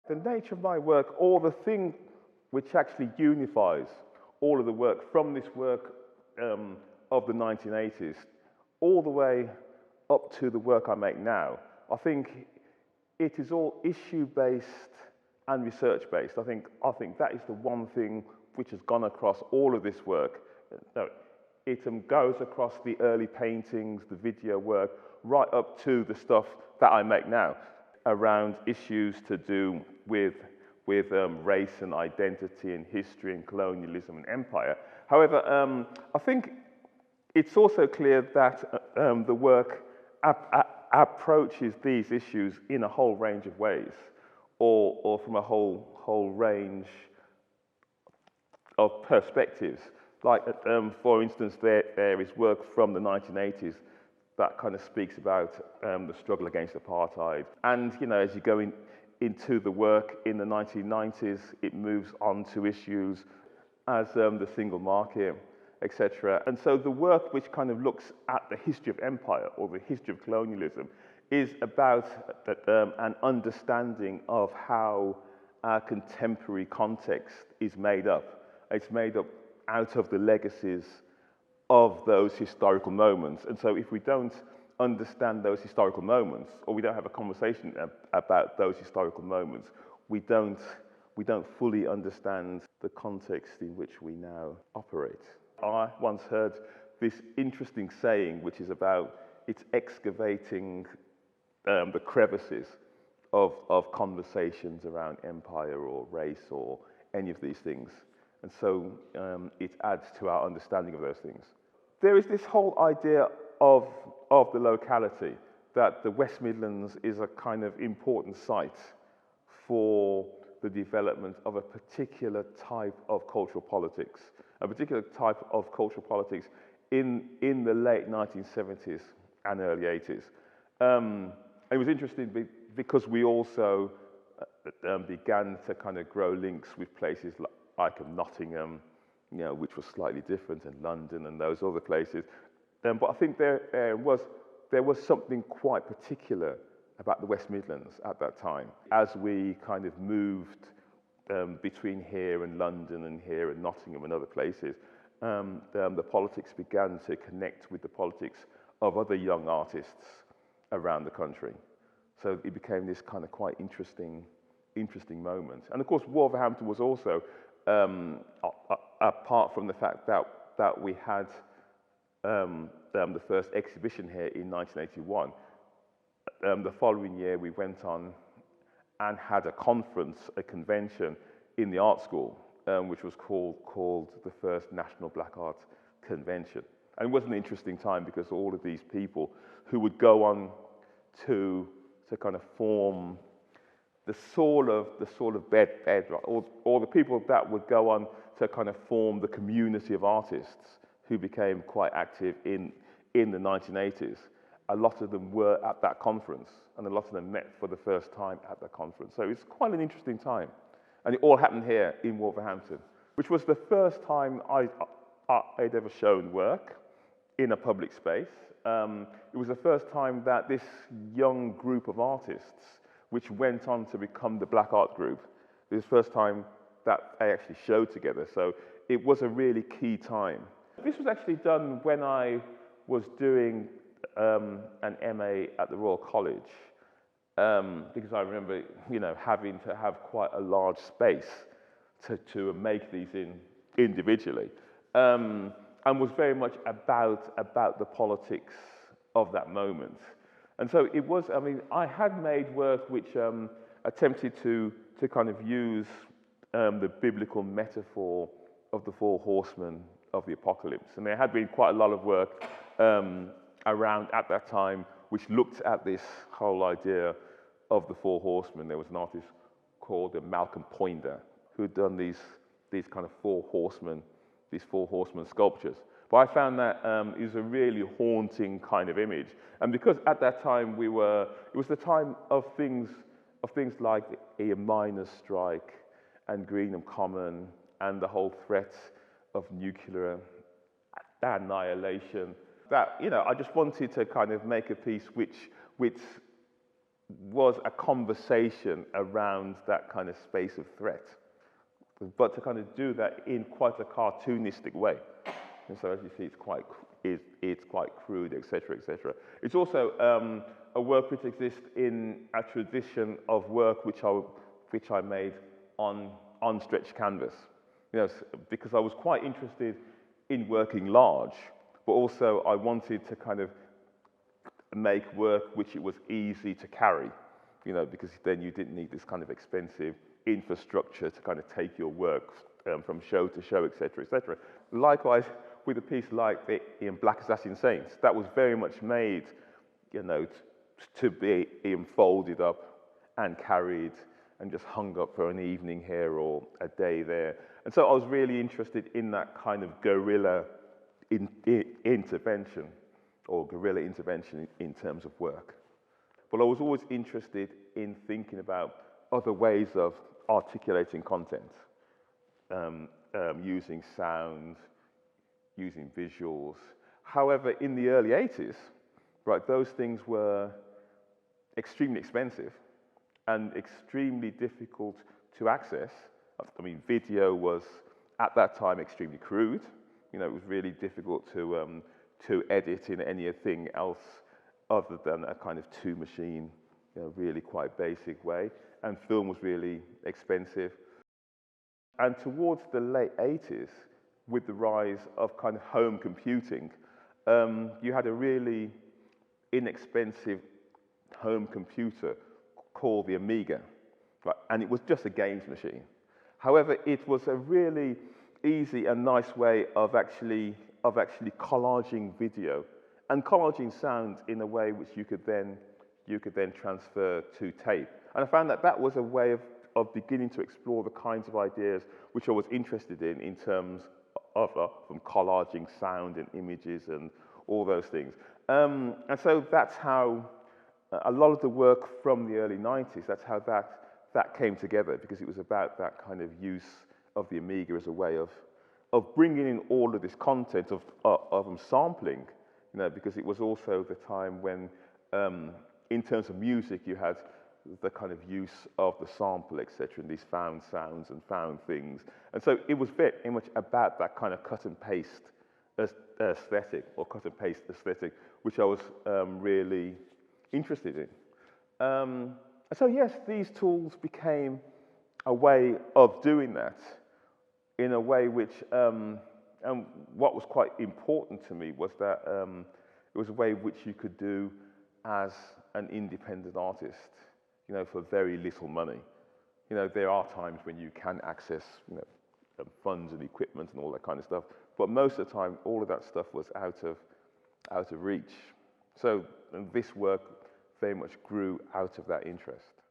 The nature of my work, or the thing which actually unifies all of the work from this work of the 1980s, all the way up to the work I make now, I think it is all issue-based and research-based. I think that is the one thing which has gone across all of this work. No, it goes across the early paintings, the video work, right up to the stuff that I make now, around issues to do with race and identity and history and colonialism and empire. However, I think it's also clear that the work approaches these issues in a whole range of ways, or from a whole range of perspectives. Like, for instance, there is work from the 1980s that kind of speaks about the struggle against apartheid. And, you know, as you go into the work in the 1990s, it moves on to issues as the single market, etc. And so the work which kind of looks at the history of empire or the history of colonialism is about an understanding of how our contemporary context is made up. It's made up out of the legacies of those historical moments. And so if we don't understand those historical moments, or we don't have a conversation about those historical moments, we don't fully understand the context in which we now operate. I once heard this interesting saying, which is about it's excavating the crevices of conversations around empire or race or any of these things. And so it adds to our understanding of those things. There is this whole idea of the locality, that the West Midlands is a kind of important site for the development of a particular type of cultural politics, a particular type of cultural politics in the late 1970s and early 80s. It was interesting because we also began to kind of grow links with places like Nottingham, you know, which was slightly different, and London and those other places. But I think there was something quite particular about the West Midlands at that time. As we kind of moved between here and London and here and Nottingham and other places, the politics began to connect with the politics of other young artists around the country. So it became this kind of quite interesting moment. And of course, Wolverhampton was also, apart from the fact that we had the first exhibition here in 1981, the following year we went on and had a conference, a convention in the art school, which was called the first National Black Art Convention. And it was an interesting time because all of these people who would go on to kind of form the sort of bedrock, or the people that would go on to kind of form the community of artists who became quite active in the 1980s. A lot of them were at that conference, and a lot of them met for the first time at that conference. So it's quite an interesting time. And it all happened here in Wolverhampton, which was the first time I'd ever shown work in a public space. It was the first time that this young group of artists, which went on to become the Black Art Group, it was the first time that they actually showed together. So it was a really key time. This was actually done when I was doing an MA at the Royal College, because I remember, you know, having to have quite a large space to make these individually, and was very much about the politics of that moment. And so it was, I mean, I had made work which attempted to kind of use the biblical metaphor of the four horsemen of the apocalypse. And there had been quite a lot of work around at that time which looked at this whole idea of the four horsemen. There was an artist called Malcolm Poinder who had done these kind of four horsemen sculptures. But I found that it was a really haunting kind of image. And because at that time it was the time of things like a miners' strike and Greenham Common and the whole threat of nuclear annihilation, that, you know, I just wanted to kind of make a piece which was a conversation around that kind of space of threat, but to kind of do that in quite a cartoonistic way. And so as you see, it's quite crude, etc., etc. It's also a work which exists in a tradition of work which I made on stretched canvas. You know, because I was quite interested in working large, but also I wanted to kind of make work which it was easy to carry, you know, because then you didn't need this kind of expensive infrastructure to kind of take your work from show to show, etc., etc. Likewise, with a piece like the Black Assassin Saints, that was very much made, you know, to be folded up and carried and just hung up for an evening here or a day there. And so I was really interested in that kind of guerrilla intervention, or guerrilla intervention in terms of work. But I was always interested in thinking about other ways of articulating content, using sound, using visuals. However, in the early 80s, right, those things were extremely expensive and extremely difficult to access. I mean, video was, at that time, extremely crude. You know, it was really difficult to edit in anything else other than a kind of two-machine, you know, really quite basic way. And film was really expensive. And towards the late 80s, with the rise of kind of home computing, you had a really inexpensive home computer called the Amiga, right? And it was just a games machine. However, it was a really easy and nice way of actually collaging video and collaging sound in a way which you could then transfer to tape. And I found that that was a way of beginning to explore the kinds of ideas which I was interested in terms of from collaging sound and images and all those things. And so that's how a lot of the work from the early 90s, that's how that came together, because it was about that kind of use of the Amiga as a way of bringing in all of this content of sampling, you know, because it was also the time when, in terms of music, you had the kind of use of the sample, etc., and these found sounds and found things. And so it was very much about that kind of cut and paste aesthetic, or cut and paste aesthetic, which I was really interested in. And so yes, these tools became a way of doing that in a way which, and what was quite important to me was that it was a way which you could do as an independent artist, you know, for very little money. You know, there are times when you can access, you know, funds and equipment and all that kind of stuff, but most of the time, all of that stuff was out of reach. So this work very much grew out of that interest.